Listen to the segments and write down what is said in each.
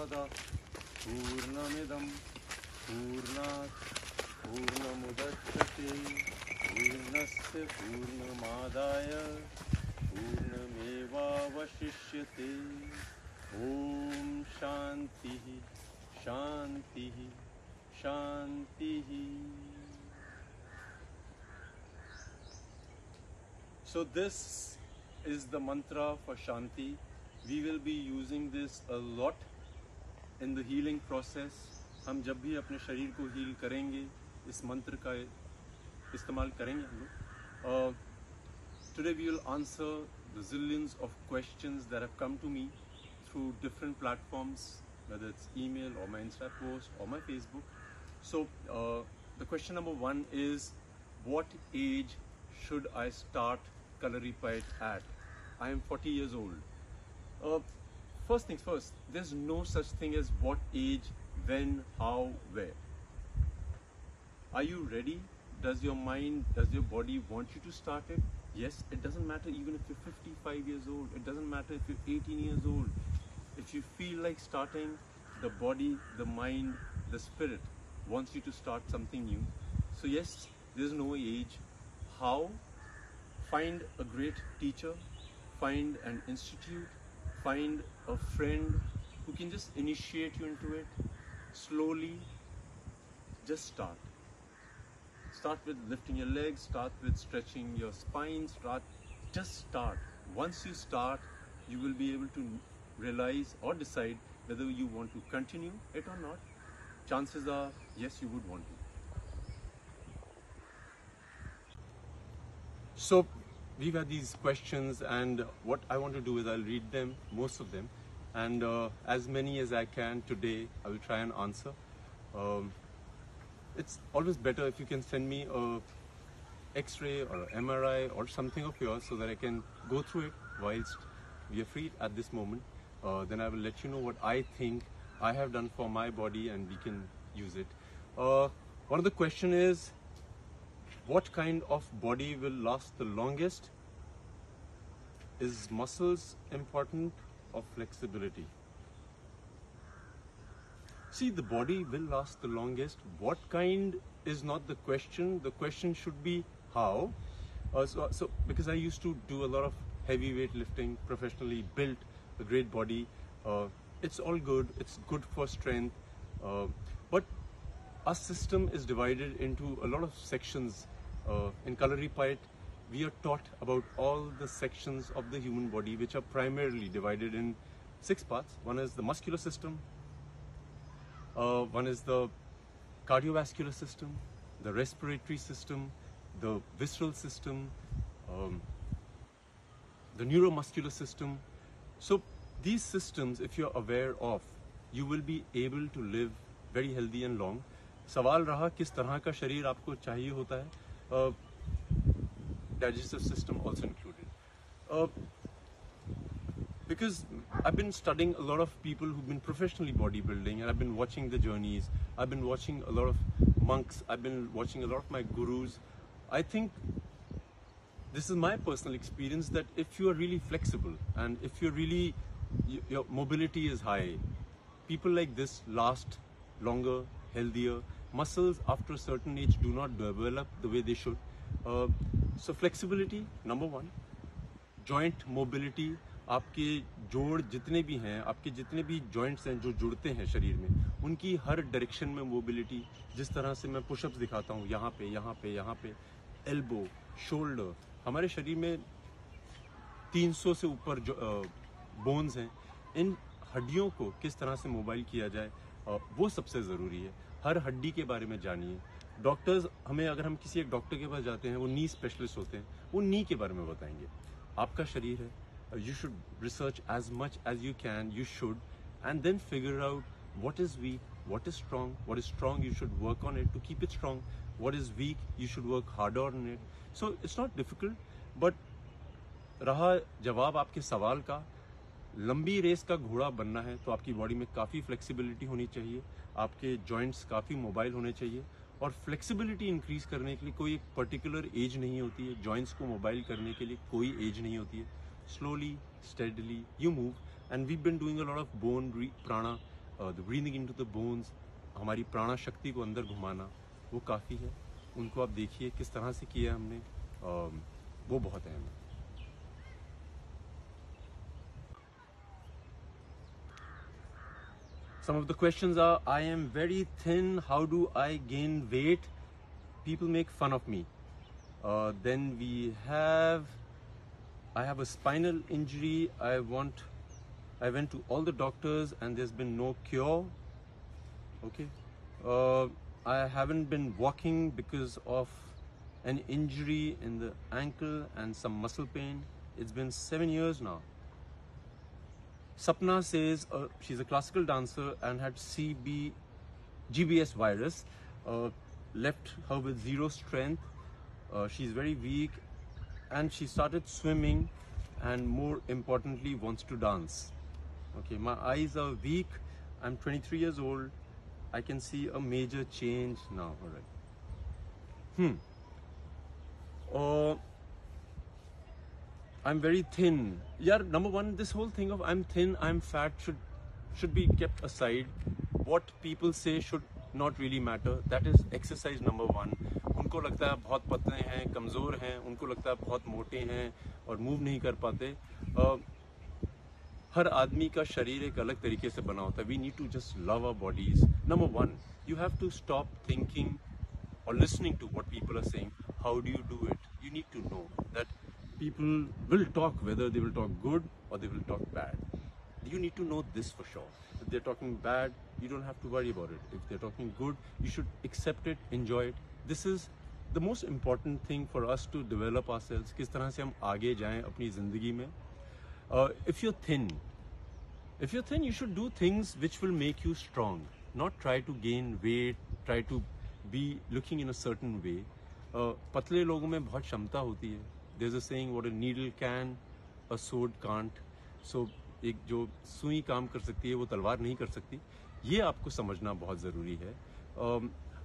पूर्णमिदं पूर्णात् पूर्णमुदच्यते पूर्णस्य पूर्णमादाय पूर्णमेवावशिष्यते। ओम शांति शांति शांति। So this is the mantra for Shanti. We will be using this a lot in the healing process. हम जब भी अपने शरीर को हील करेंगे इस मंत्र का इस्तेमाल करेंगे हम लोग। Today we will answer the zillions of questions that have come to me through different platforms, whether it's email or my Insta post or my Facebook. So the question number one is, what age should I start Kalaripayat at? I am 40 years old. First things first, there's no such thing as what age, when, how, where. Are you ready? Does your mind, does your body want you to start it? Yes, it doesn't matter even if you're 55 years old. It doesn't matter if you're 18 years old. If you feel like starting, the body, the mind, the spirit wants you to start something new. So yes, there's no age. How? Find a great teacher, find an institute, find a friend who can just initiate you into it. Slowly, just start. Start with lifting your legs, start with stretching your spine, just start. Once you start, you will be able to realize or decide whether you want to continue it or not. Chances are, yes, you would want to. So, we've had these questions, and what I want to do is I'll read them, most of them, and as many as I can today, I will try and answer. It's always better if you can send me a X-ray or a MRI or something of yours so that I can go through it whilst we are free at this moment. Then I will let you know what I think I have done for my body and we can use it. One of the question is, what kind of body will last the longest? Is muscles important or flexibility? See, the body will last the longest. What kind is not the question. The question should be how. So because I used to do a lot of heavy weight lifting professionally, built a great body. It's all good. It's good for strength. But our system is divided into a lot of sections. In Kalaripayat, we are taught about all the sections of the human body, which are primarily divided in 6 parts. One is the muscular system, one is the cardiovascular system, the respiratory system, the visceral system, the neuromuscular system. So these systems, if you're aware of, you will be able to live very healthy and long. सवाल रहा किस तरह का शरीर आपको चाहिए होता है. Digestive system also included. Because I've been studying a lot of people who've been professionally bodybuilding, and I've been watching the journeys. I've been watching a lot of monks. I've been watching a lot of my gurus. I think this is my personal experience that if you are really flexible and if you're really, your mobility is high, people like this last longer, healthier. Muscles after a certain age do not develop the way they should. So flexibility, number one. Joint mobility, आपके जोड़ जितने भी हैं, आपके जितने भी joints हैं जो जुड़ते हैं शरीर में, उनकी हर डायरेक्शन में मोबिलिटी. जिस तरह से मैं पुशअप्स दिखाता हूँ, यहाँ पे, यहाँ पे, यहाँ पे, एल्बो, शोल्डर, हमारे शरीर में 300 से ऊपर बोन्स हैं. इन हड्डियों को किस तरह से मोबाइल किया जाए, वो सबसे ज़रूरी है. हर हड्डी के बारे में जानिए. डॉक्टर्स हमें, अगर हम किसी एक डॉक्टर के पास जाते हैं, वो नी स्पेशलिस्ट होते हैं, वो नी के बारे में बताएंगे. आपका शरीर है, you should research as much as you can, you should, and then figure out what is weak, what is strong. What is strong, you should work on it to keep it strong. What is weak, you should work harder on it. So it's not difficult, but रहा जवाब आपके सवाल का, लंबी race का घोड़ा बनना है तो आपकी बॉडी में काफ़ी फ्लेक्सिबिलिटी होनी चाहिए, आपके जॉइंट्स काफ़ी मोबाइल होने चाहिए. और फ्लेक्सिबिलिटी इंक्रीज करने के लिए कोई एक पर्टिकुलर एज नहीं होती है. जॉइंट्स को मोबाइल करने के लिए कोई एज नहीं होती है. Slowly, steadily you move, and we been doing a lot of bone prana the breathing into the bones, हमारी प्राणा शक्ति को अंदर घुमाना, वो काफ़ी है। उनको आप देखिए किस तरह से किया हमने, वो बहुत अहम है। Some of the questions are, I am very thin, how do I gain weight? People make fun of me. Then I have a spinal injury. I went to all the doctors and there's been no cure. Okay. I haven't been walking because of an injury in the ankle and some muscle pain. It's been 7 years now. Sapna says she's a classical dancer and had GBS virus, left her with zero strength. She's very weak and she started swimming and more importantly wants to dance. Okay, my eyes are weak. I'm 23 years old. I can see a major change now. All right. I'm very thin. Yeah, number one, this whole thing of I'm thin, I'm fat should be kept aside. What people say should not really matter. That is exercise number one. उनको लगता है बहुत पतले हैं, कमज़ोर हैं, उनको लगता है बहुत मोटे हैं और मूव नहीं कर पाते। हर आदमी का शरीर एक अलग तरीके से बना होता है। We need to just love our bodies. Number one, you have to stop thinking or listening to what people are saying. How do you do it? You need to know that people will talk, whether they will talk good or they will talk bad. You need to know this for sure. If they're talking bad, you don't have to worry about it. If they're talking good, you should accept it, enjoy it. This is the most important thing for us to develop ourselves. किस तरह से हम आगे जाएं अपनी ज़िंदगी में. If you're thin, you should do things which will make you strong. Not try to gain weight, try to be looking in a certain way. पतले लोगों में बहुत क्षमता होती है. There's a saying, what a needle can, a sword can't. So एक जो सुई काम कर सकती है वो तलवार नहीं कर सकती. ये आपको समझना बहुत ज़रूरी है.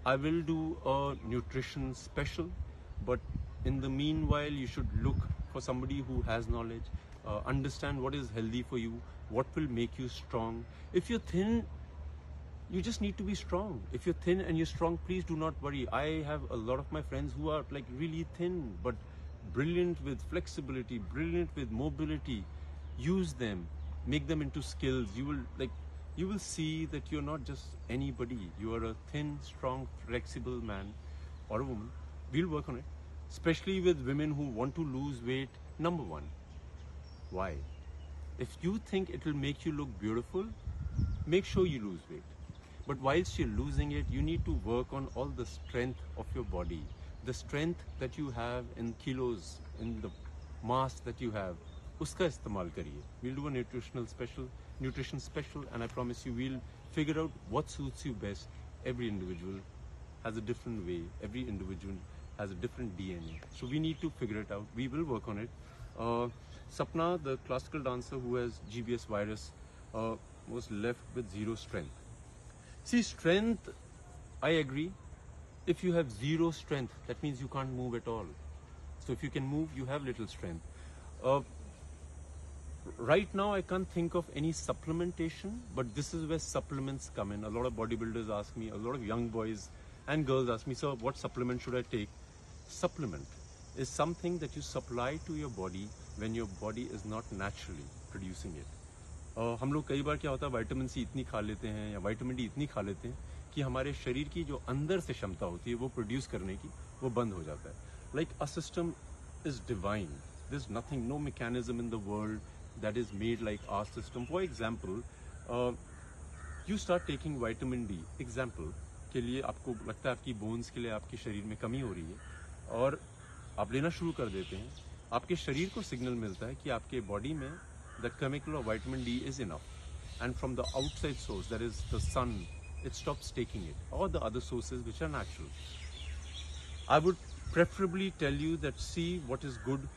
I will do a nutrition special, but in the meanwhile you should look for somebody who has knowledge, understand what is healthy for you, what will make you strong. If you're thin, you just need to be strong. If you're thin and you're strong, please do not worry. I have a lot of my friends who are like really thin, but brilliant with flexibility, brilliant with mobility. Use them, make them into skills. You will see that you're not just anybody. You are a thin, strong, flexible man or a woman. We'll work on it. Especially with women who want to lose weight. Number one, why? If you think it will make you look beautiful, make sure you lose weight. But whilst you're losing it, you need to work on all the strength of your body. The strength that you have in kilos, in the mass that you have, uska istemal kariye. We'll do a nutrition special, and I promise you we'll figure out what suits you best. Every individual has a different way. Every individual has a different DNA. So we need to figure it out. We will work on it. Sapna, the classical dancer who has GBS virus, was left with zero strength. See, strength, I agree. If you have zero strength, that means you can't move at all. So if you can move, you have little strength. Right now, I can't think of any supplementation, but this is where supplements come in. A lot of bodybuilders ask me, a lot of young boys and girls ask me, sir, what supplement should I take? Supplement is something that you supply to your body when your body is not naturally producing it. हम लोग कई बार क्या होता है, vitamin C इतनी खा लेते हैं या विटामिन डी इतनी खा लेते हैं कि हमारे शरीर की जो अंदर से क्षमता होती है वो प्रोड्यूस करने की, वो बंद हो जाता है. Like a system is divine. There is nothing, no mechanism in the world that is made like our system. For example, you start taking vitamin D. Example के लिए आपको लगता है आपकी बोन्स के लिए आपके शरीर में कमी हो रही है और आप लेना शुरू कर देते हैं. आपके शरीर को सिग्नल मिलता है कि आपके बॉडी में the chemical of vitamin D is enough, and from the outside source, that is the sun, it stops taking it, or the other sources which are natural. I would preferably tell you that see what is good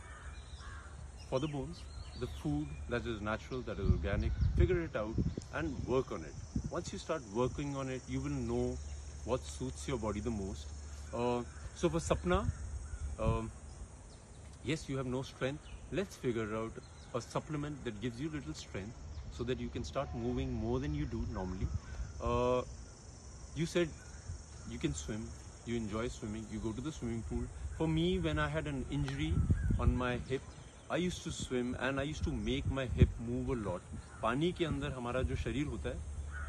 for the bones, the food that is natural, that is organic, figure it out and work on it. Once you start working on it, you will know what suits your body the most. So for Sapna, yes, you have no strength. Let's figure out a supplement that gives you little strength so that you can start moving more than you do normally. You said you can swim, you enjoy swimming, you go to the swimming pool. For me, when I had an injury on my hip, I used to swim and I used to make my hip move a lot. पानी के अंदर हमारा जो शरीर होता है,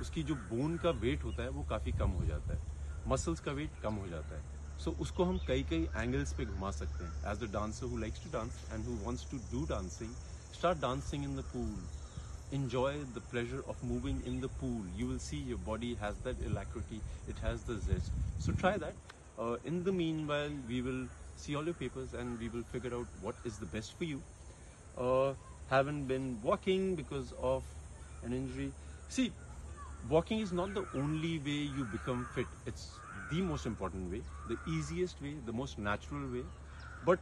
उसकी जो बोन का वेट होता है वो काफ़ी कम हो जाता है, मसल्स का वेट कम हो जाता है. So उसको हम कई एंगल्स पे घुमा सकते हैं. As a dancer who likes to dance and who wants to do dancing, start dancing in the pool. Enjoy the pleasure of moving in the pool. You will see your body has that alacrity, it has the zest. So try that. In the meanwhile, we will see all your papers and we will figure out what is the best for you. Haven't been walking because of an injury. See, walking is not the only way you become fit. It's the most important way, the easiest way, the most natural way. But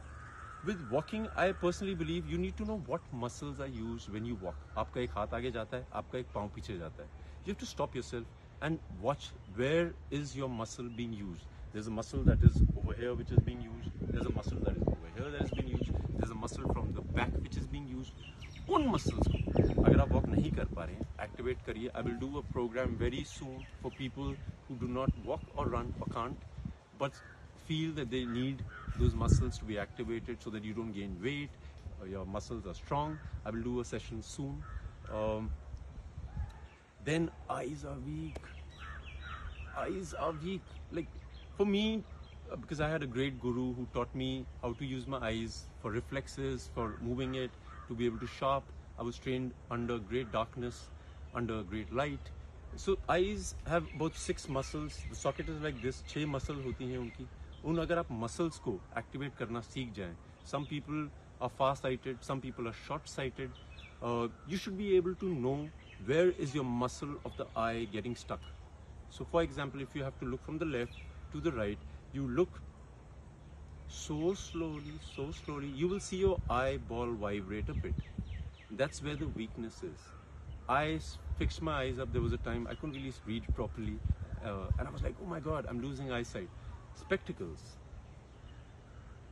with walking, I personally believe you need to know what muscles are used when you walk. आपका एक हाथ आगे जाता है, आपका एक पाँव पीछे जाता है. You have to stop yourself and watch where is your muscle being used. There's a muscle that is over here which is being used. There's a muscle that is over here that is being used. There's a muscle from the back which is being used. उन muscles को अगर आप walk नहीं कर पा रहे हैं, activate करिए. I will do a program very soon for people who do not walk or run or can't, but feel that they need those muscles to be activated so that you don't gain weight, your muscles are strong. I will do a session soon. Then eyes are weak. Eyes are weak. Like for me, because I had a great guru who taught me how to use my eyes for reflexes, for moving it, to be able to sharp. I was trained under great darkness, under great light. So eyes have about 6 muscles. The socket is like this. 6 muscle होती हैं उनकी. उन अगर आप muscles को activate करना सीख जाएं. Some people are far-sighted, some people are short-sighted. You should be able to know where is your muscle of the eye getting stuck. So for example, if you have to look from the left to the right, you look so slowly, you will see your eyeball vibrate a bit. That's where the weakness is. I fixed my eyes up. There was a time I couldn't really read properly, and I was like, oh my God, I'm losing eyesight. Spectacles.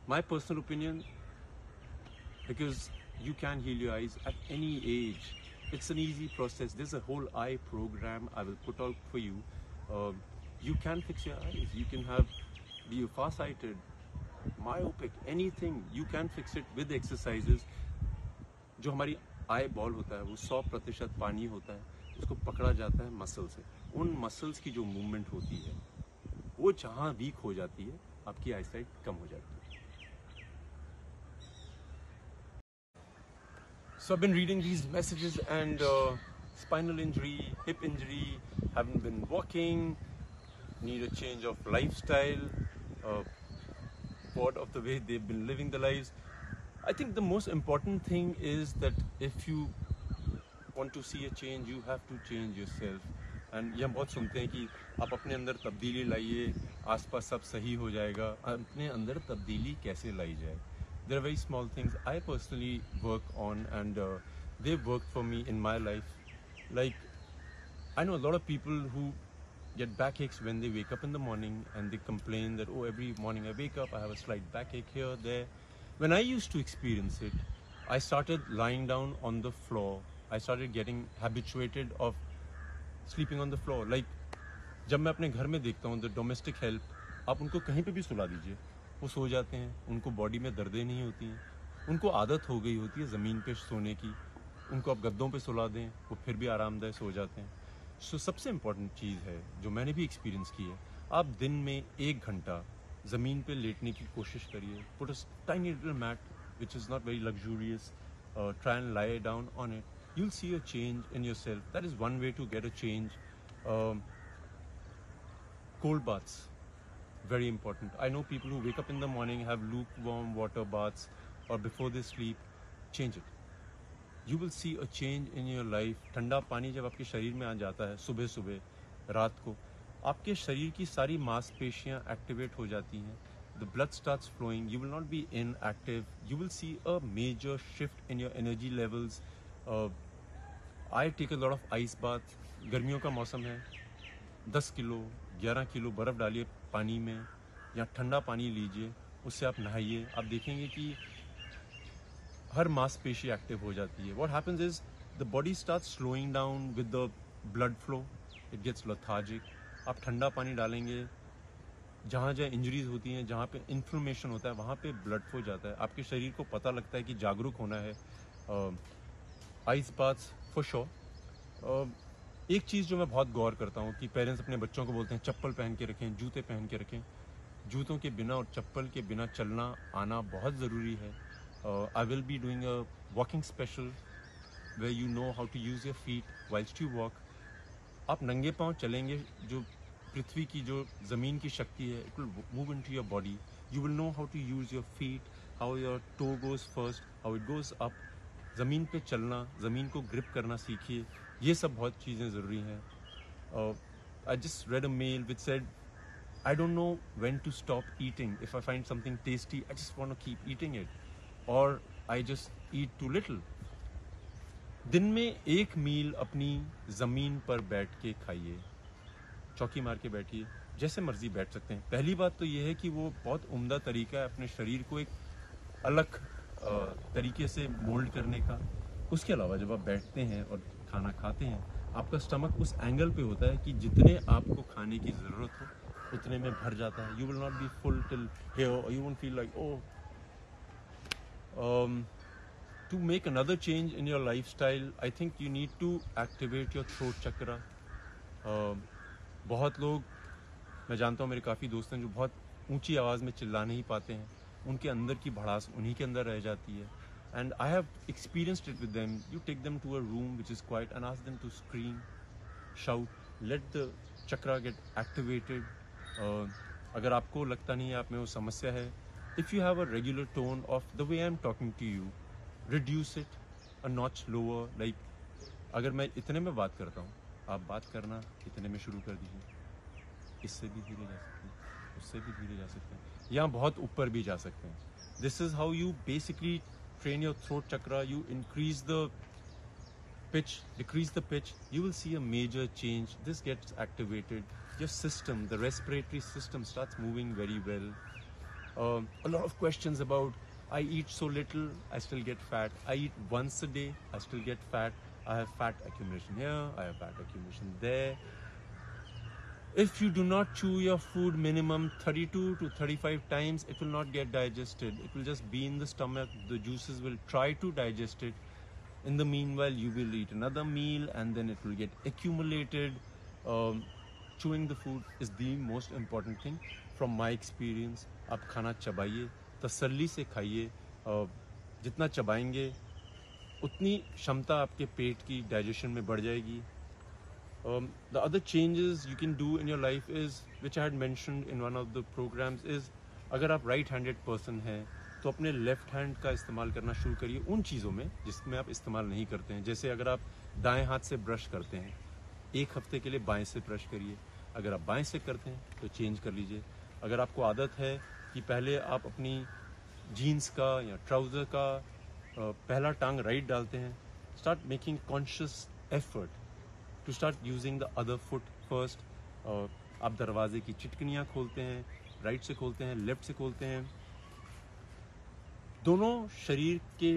My personal opinion, because you can heal your eyes at any age. It's an easy process. There's a whole eye program I will put out for you. You can fix your eyes. You can be far-sighted, myopic, anything. You can fix it with exercises. जो हमारी eye ball होता है वो 100% पानी होता है, उसको पकड़ा जाता है मसल से. उन मसल्स की जो मूवमेंट होती है वो जहाँ वीक हो जाती है आपकी आईसाइट कम हो जाती है. So I've been reading these messages and spinal injury, hip injury, haven't been walking, need a change of lifestyle, bored of the way they've been living their lives. I think the most important thing is that if you want to see a change, you have to change yourself. And ये हम बहुत सुनते हैं कि आप अपने अंदर तब्दीली लाइए, आसपास सब सही हो जाएगा. अपने अंदर तब्दीली कैसे लाई जाए? There are very small things I personally work on, and they've worked for me in my life. Like, I know a lot of people who get backaches when they wake up in the morning, and they complain that, oh, every morning I wake up, I have a slight backache here, there. When I used to experience it, I started lying down on the floor. I started getting habituated of sleeping on the floor. Like, जब मैं अपने घर में देखता हूँ, the domestic help, आप उनको कहीं पे भी सुला दीजिए, वो सो जाते हैं. उनको बॉडी में दर्दें नहीं होती हैं. उनको आदत हो गई होती है ज़मीन पे सोने की. उनको आप गद्दों पे सुला दें, वो फिर भी आरामदायक सो जाते हैं. सो सबसे इम्पॉर्टेंट चीज़ है जो मैंने भी एक्सपीरियंस की है, आप दिन में 1 घंटा ज़मीन पे लेटने की कोशिश करिए. Put a tiny little mat which is not very luxurious, try and lie down on it. You'll see a change in yourself. That is one way to get a change. Cold baths, very important. I know people who wake up in the morning, have lukewarm water baths, or before they sleep. Change it. You will see a change in your life. ठंडा पानी जब आपके शरीर में आ जाता है सुबह सुबह रात को, आपके शरीर की सारी मांसपेशियां एक्टिवेट हो जाती हैं. The blood starts flowing. You will not be inactive. You will see a major shift in your energy levels. I take a lot of ice bath. गर्मियों का मौसम है, 10 किलो 11 किलो बर्फ़ डालिए पानी में, या ठंडा पानी लीजिए, उससे आप नहाइए. आप देखेंगे कि हर मांसपेशी एक्टिव हो जाती है. What happens is the body starts slowing down with the blood flow. It gets lethargic. आप ठंडा पानी डालेंगे, जहाँ जहाँ इंजरीज होती हैं, जहाँ पे इन्फ्लेमेशन होता है, वहाँ पे ब्लड फ्लो जाता है. आपके शरीर को पता लगता है कि जागरूक होना है. Ice baths for sure. एक चीज़ जो मैं बहुत गौर करता हूँ कि पेरेंट्स अपने बच्चों को बोलते हैं चप्पल पहन के रखें, जूते पहन के रखें. जूतों के बिना और चप्पल के बिना चलना आना बहुत ज़रूरी है. I will be doing a walking special where you know how to use your feet whilst you walk. आप नंगे पाँव चलेंगे, जो पृथ्वी की जो ज़मीन की शक्ति है, it will move into your body. You will know how to use your feet, how your toe goes first, how it goes up. ज़मीन पे चलना, ज़मीन को ग्रिप करना सीखिए. ये सब बहुत चीज़ें ज़रूरी हैं. I just read a mail which said, I don't know when to stop eating. If I find something tasty, I just want to keep eating it. Or I just eat too little. दिन में एक मील अपनी ज़मीन पर बैठ के खाइए. चौकी मार के बैठिए, जैसे मर्जी बैठ सकते हैं. पहली बात तो ये है कि वो बहुत उम्दा तरीका है अपने शरीर को एक अलग तरीके से मोल्ड करने का. उसके अलावा जब आप बैठते हैं और खाना खाते हैं, आपका स्टमक उस एंगल पे होता है कि जितने आपको खाने की ज़रूरत हो उतने में भर जाता है. You will not be full till here, you won't feel like oh. To make another change in your lifestyle, I think you need to activate your throat chakra. बहुत लोग, मैं जानता हूँ, मेरे काफ़ी दोस्त हैं जो बहुत ऊंची आवाज़ में चिल्ला नहीं पाते हैं. उनके अंदर की भड़ास उन्हीं के अंदर रह जाती है. And I have experienced it with them. You take them to a room which is quiet and ask them to scream, shout, let the chakra get activated. अगर आपको लगता नहीं है आप में वो समस्या है, if you have a regular tone of the way I'm talking to you, reduce it a notch lower. Like अगर मैं इतने में बात करता हूँ, आप बात करना इतने में शुरू कर दीजिए. इससे भी धीरे जा सकते हैं, उससे भी धीरे जा सकते हैं, या बहुत ऊपर भी जा सकते हैं. This is how you basically train your throat chakra. You increase the pitch, decrease the pitch. You will see a major change. This gets activated. Your system, the respiratory system, starts moving very well. A lot of questions about, I eat so little, I still get fat. I eat once a day, I still get fat. I have fat accumulation here, I have fat accumulation there. If you do not chew your food minimum 32 to 35 times, it will not get digested. It will just be in the stomach. The juices will try to digest it. In the meanwhile, you will eat another meal and then it will get accumulated. Chewing the food is the most important thing. From my experience, आप खाना चबाइए, तसल्ली से खाइए. जितना चबाएंगे उतनी क्षमता आपके पेट की डाइजेशन में बढ़ जाएगी. The other changes you can do in your life is, which I had mentioned in one of the programs, is अगर आप राइट हैंडेड पर्सन हैं तो अपने लेफ्ट हैंड का इस्तेमाल करना शुरू करिए उन चीज़ों में जिसमें आप इस्तेमाल नहीं करते हैं. जैसे अगर आप दाएं हाथ से ब्रश करते हैं, एक हफ्ते के लिए बाएं से ब्रश करिए. अगर आप बाएं से करते हैं तो चेंज कर लीजिए. अगर आपको आदत है कि पहले आप अपनी जीन्स का या ट्राउज़र का पहला टांग राइट डालते हैं, start making conscious effort to start using the other foot first. आप दरवाजे की चिटकनियाँ खोलते हैं, राइट से खोलते हैं, लेफ्ट से खोलते हैं. दोनों शरीर के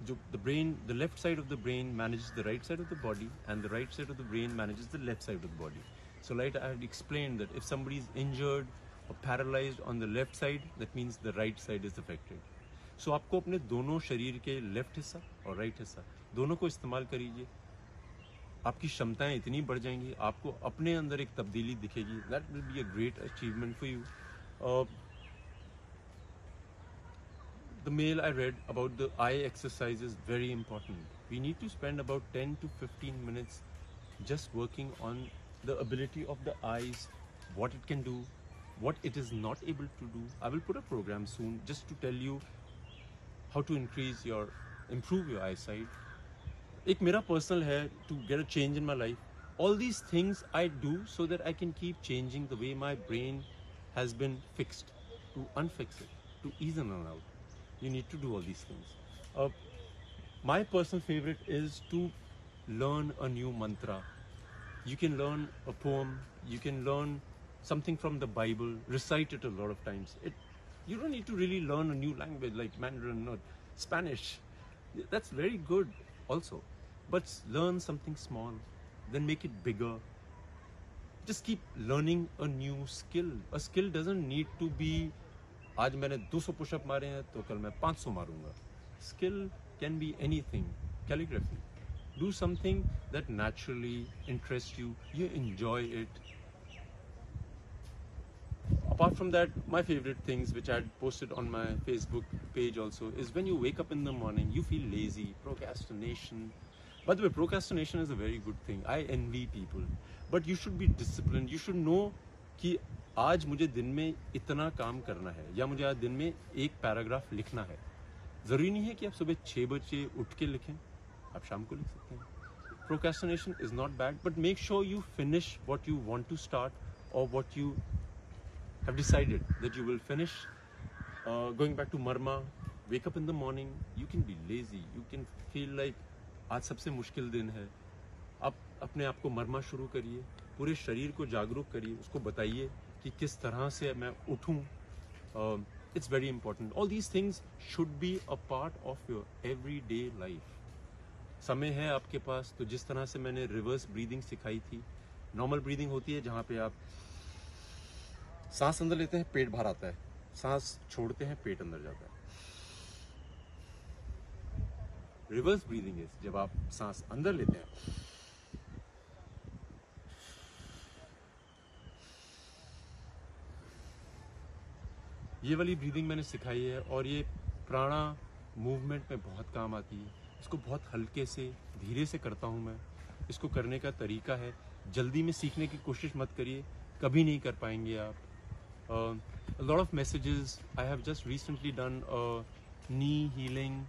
जो the brain, the left side of the brain manages the right side of the body and the right side of the brain manages the left side of the body. So like I had explained that if somebody is injured or paralyzed on the left side, that means the right side is affected. So आपको अपने दोनों शरीर के left हिस्सा और right हिस्सा दोनों को इस्तेमाल करिए. आपकी क्षमताएं इतनी बढ़ जाएंगी, आपको अपने अंदर एक तब्दीली दिखेगी. That will be a great achievement for you. The mail I read about the eye exercise is very important. We need to spend about 10 to 15 minutes just working on the ability of the eyes, what it can do, what it is not able to do. I will put a program soon just to tell you how to improve your eyesight. एक मेरा personal है to get a change in my life. All these things I do so that I can keep changing the way my brain has been fixed, to unfix it, to ease in and out. You need to do all these things. My personal favorite is to learn a new mantra. You can learn a poem, you can learn something from the Bible, recite it a lot of times. You don't need to really learn a new language like Mandarin or Spanish. That's very good also. but learn something small, then make it bigger. Just keep learning a new skill. A skill doesn't need to be आज मैंने 200 pushup मारे हैं तो कल मैं 500 मारूंगा. Skill can be anything. Calligraphy. Do something that naturally interests you. You enjoy it. Apart from that, my favorite things which I had posted on my Facebook page also is when you wake up in the morning, you feel lazy, procrastination. By the way, procrastination is a very good thing. I envy people. But you should be disciplined. You should know कि आज मुझे दिन में इतना काम करना है या मुझे आज दिन में एक पैराग्राफ लिखना है. ज़रूरी नहीं है कि आप सुबह 6 बजे उठ के लिखें, आप शाम को लिख सकते हैं. Procrastination is not bad, but make sure you finish what you want to start or what you have decided that you will finish. Going back to Marma, wake up in the morning. You can be lazy. You can feel like आज सबसे मुश्किल दिन है. आप अपने आप को मरमा शुरू करिए, पूरे शरीर को जागरूक करिए, उसको बताइए कि किस तरह से मैं उठूं. It's very important. All these things should be a part of your everyday life. समय है आपके पास तो जिस तरह से मैंने रिवर्स ब्रीदिंग सिखाई थी. नॉर्मल ब्रीदिंग होती है जहाँ पे आप सांस अंदर लेते हैं, पेट बाहर आता है, सांस छोड़ते हैं, पेट अंदर जाता है. रिवर्स ब्रीदिंग है जब आप सांस अंदर लेते हैं, ये वाली ब्रीदिंग मैंने सिखाई है और ये प्राणा मूवमेंट में बहुत काम आती है. इसको बहुत हल्के से धीरे से करता हूँ मैं. इसको करने का तरीका है, जल्दी में सीखने की कोशिश मत करिए, कभी नहीं कर पाएंगे आप. A lot of messages. I have just recently done a knee healing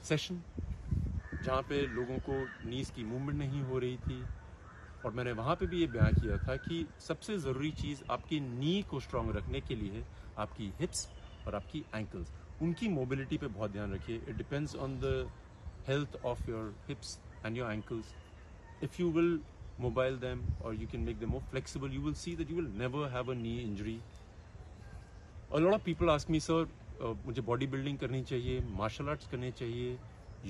session जहाँ पे लोगों को नीज की मूवमेंट नहीं हो रही थी और मैंने वहाँ पे भी ये बयान किया था कि सबसे ज़रूरी चीज़ आपकी नी को स्ट्रॉन्ग रखने के लिए है आपकी हिप्स और आपकी एंकल्स. उनकी मोबिलिटी पे बहुत ध्यान रखिए. It depends on the health of your hips and your ankles. If you will mobile them or you can make them more flexible, you will see that you will never have a knee injury. A lot of people ask me, sir, मुझे body building करनी चाहिए, martial arts करने चाहिए,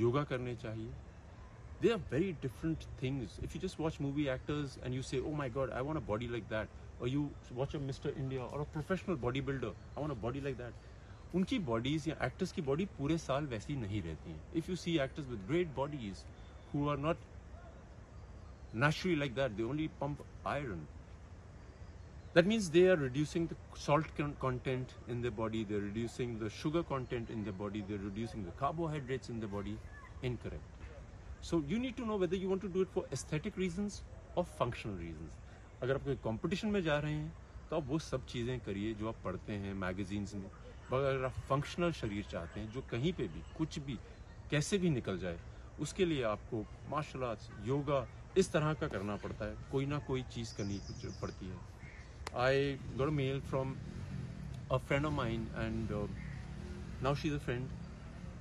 योगा करने चाहिए. They are very different things. If you just watch movie actors and you say, oh my god, I want a body like that, or you watch a Mr. India or a professional bodybuilder, I want a body like that. उनकी bodies या actors की body पूरे साल वैसी नहीं रहती हैं. If you see actors with great bodies who are not naturally like that, they only pump iron. That means they are reducing the salt content in their body, they're reducing the sugar content in their body, they're reducing the carbohydrates in their body. Incorrect. So you need to know whether you want to do it for aesthetic reasons or functional reasons. अगर आप कोई competition में जा रहे हैं तो आप वो सब चीज़ें करिए जो आप पढ़ते हैं मैगजीन्स में. अगर आप फंक्शनल शरीर चाहते हैं जो कहीं पे भी कुछ भी कैसे भी निकल जाए, उसके लिए आपको मार्शल आर्ट्स, योगा इस तरह का करना पड़ता है. कोई ना कोई चीज़ करनी पड़ती है. I got a mail from a friend of mine and now she's a friend.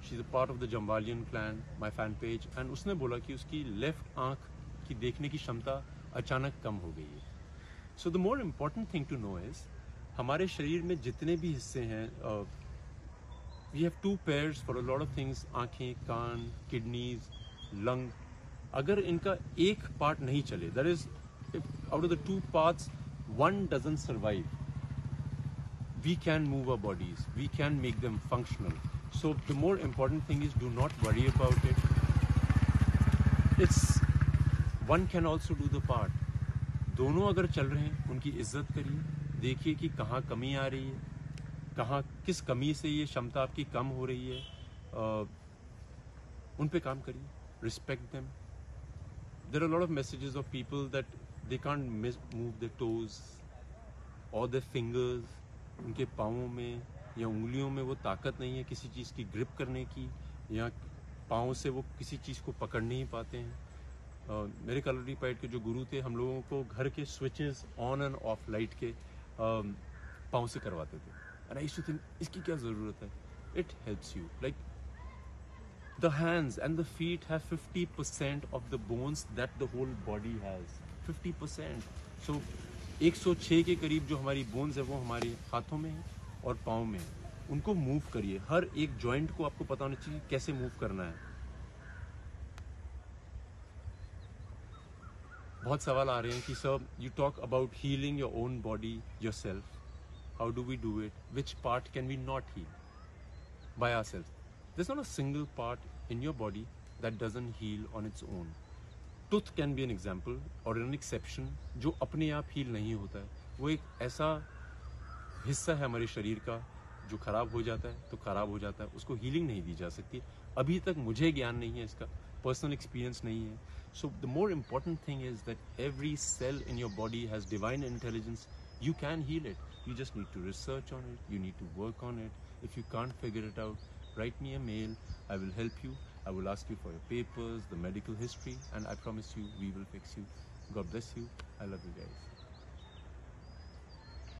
She's a part of the Jambalian clan, my fan page. And उसने बोला कि उसकी लेफ्ट आँख की देखने की क्षमता अचानक कम हो गई है. So the more important thing to know is हमारे शरीर में जितने भी हिस्से हैं, we have two pairs for a lot of things. आँखें, कान, kidneys, lung. अगर इनका एक पार्ट नहीं चले, that is, if out of the two parts one doesn't survive, we can move our bodies, we can make them functional. So the more important thing is, do not worry about it. It's one can also do the part. दोनों अगर चल रहे हैं, उनकी इज्जत करिए, देखिए कि कहाँ कमी आ रही है, कहाँ किस कमी से ये क्षमता आपकी कम हो रही है, उन पे काम करिए. Respect them. There are a lot of messages of people that they can't move their toes or their fingers. उनके पाँवों में या उंगलियों में वो ताकत नहीं है किसी चीज़ की ग्रिप करने की, या पाँव से वो किसी चीज़ को पकड़ नहीं पाते हैं. मेरे कलोरी पाइट के जो गुरु थे, हम लोगों को घर के switches on and off light के पाँव से करवाते थे. And I used to think इसकी क्या ज़रूरत है. It helps you. Like the hands and the feet have 50% of the bones that the whole body has. 50%. So 106 के करीब जो हमारी बोन्स है वो हमारे हाथों में है और पाँव में है. उनको मूव करिए. हर एक जॉइंट को आपको पता होना चाहिए कैसे मूव करना है. बहुत सवाल आ रहे हैं कि sir you talk about healing your own body yourself, how do we do it, which part can we not heal by ourselves? There's not a single part in your body that doesn't heal on its own. Tooth can be an example or an exception जो अपने आप heal नहीं होता है. वो एक ऐसा हिस्सा है हमारे शरीर का जो खराब हो जाता है तो खराब हो जाता है, उसको हीलिंग नहीं दी जा सकती. अभी तक मुझे ज्ञान नहीं है इसका, पर्सनल एक्सपीरियंस नहीं है. So the more important thing is that every cell in your body has divine intelligence. You can heal it. You just need to research on it. You need to work on it. If you can't figure it out, write me a mail. I will help you. I will ask you for your papers, the medical history, and I promise you we will fix you. God bless you. I love you guys.